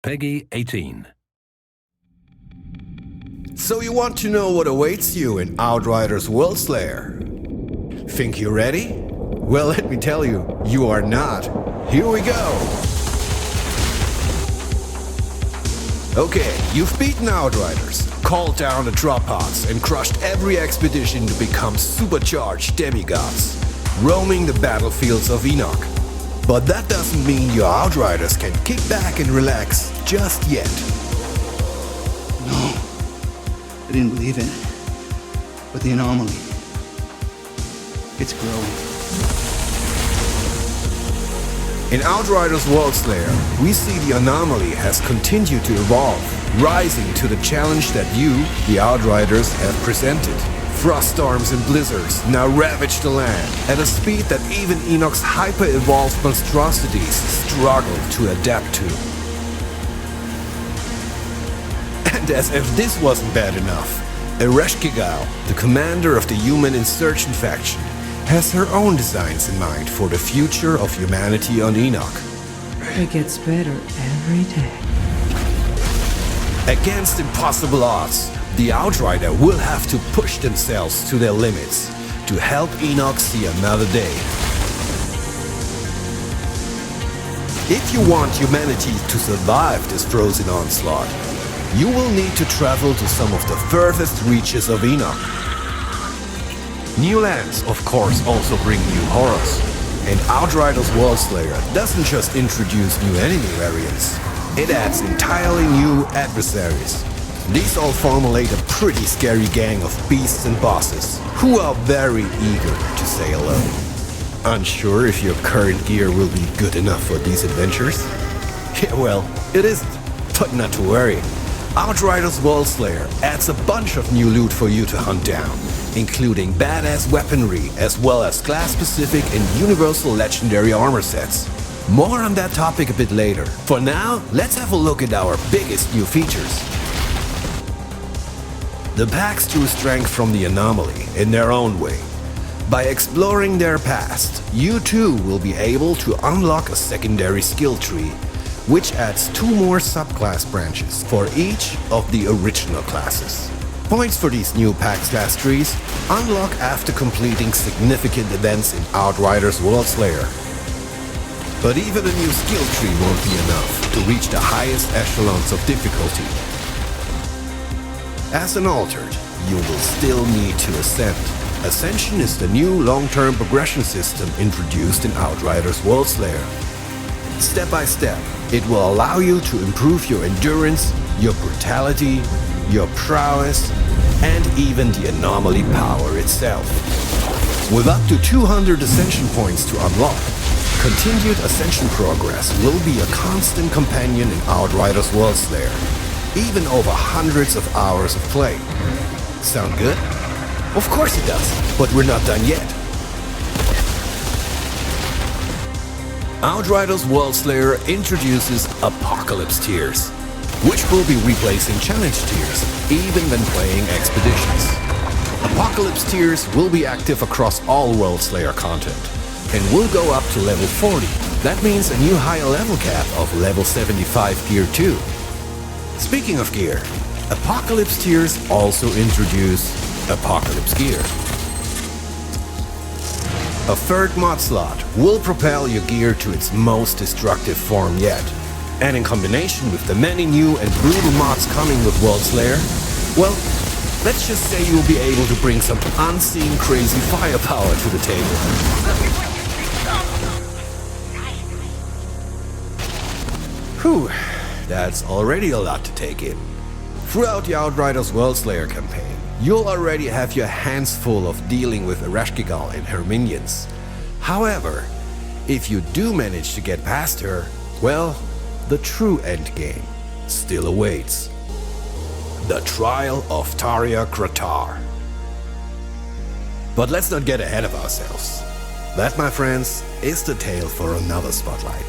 Peggy 18. So you want to know what awaits you in Outriders Worldslayer? Think you're ready? Well, let me tell you, you are not. Here we go! Okay, you've beaten Outriders, called down the drop pods and crushed every expedition to become supercharged demigods, roaming the battlefields of Enoch. But that doesn't mean your Outriders can kick back and relax just yet. No, I didn't believe in it. But the anomaly, it's growing. In Outriders Worldslayer, we see the anomaly has continued to evolve, rising to the challenge that you, the Outriders, have presented. Frost storms and blizzards now ravage the land at a speed that even Enoch's hyper-evolved monstrosities struggle to adapt to. And as if this wasn't bad enough, Ereshkigal, the commander of the human insurgent faction, has her own designs in mind for the future of humanity on Enoch. It gets better every day. Against impossible odds, the Outrider will have to push themselves to their limits to help Enoch see another day. If you want humanity to survive this frozen onslaught, you will need to travel to some of the furthest reaches of Enoch. New lands, of course, also bring new horrors. And Outriders Worldslayer doesn't just introduce new enemy variants, it adds entirely new adversaries. These all formulate a pretty scary gang of beasts and bosses, who are very eager to say hello. Unsure if your current gear will be good enough for these adventures? Yeah, well, it isn't, but not to worry. Outriders Worldslayer adds a bunch of new loot for you to hunt down, including badass weaponry as well as class-specific and universal legendary armor sets. More on that topic a bit later. For now, let's have a look at our biggest new features. The packs drew strength from the anomaly in their own way. By exploring their past, you too will be able to unlock a secondary skill tree, which adds 2 more subclass branches for each of the original classes. Points for these new pack/class trees unlock after completing significant events in Outriders Worldslayer. But even a new skill tree won't be enough to reach the highest echelons of difficulty. As an altered, you will still need to ascend. Ascension is the new long-term progression system introduced in Outriders Worldslayer. Step by step, it will allow you to improve your endurance, your brutality, your prowess, and even the anomaly power itself. With up to 200 ascension points to unlock, continued ascension progress will be a constant companion in Outriders Worldslayer, even over hundreds of hours of play. Sound good? Of course it does, but we're not done yet. Outriders Worldslayer introduces Apocalypse tiers, which will be replacing challenge tiers, even when playing expeditions. Apocalypse tiers will be active across all Worldslayer content, and will go up to level 40. That means a new higher level cap of level 75 gear 2. Speaking of gear, Apocalypse tiers also introduce Apocalypse gear. A third mod slot will propel your gear to its most destructive form yet. And in combination with the many new and brutal mods coming with Worldslayer, well, let's just say you'll be able to bring some unseen crazy firepower to the table. Whew, that's already a lot to take in. Throughout the Outriders Worldslayer campaign, you'll already have your hands full of dealing with Ereshkigal and her minions. However, if you do manage to get past her, well, the true endgame still awaits. The Trial of Taria Kratar. But let's not get ahead of ourselves. That, my friends, is the tale for another spotlight.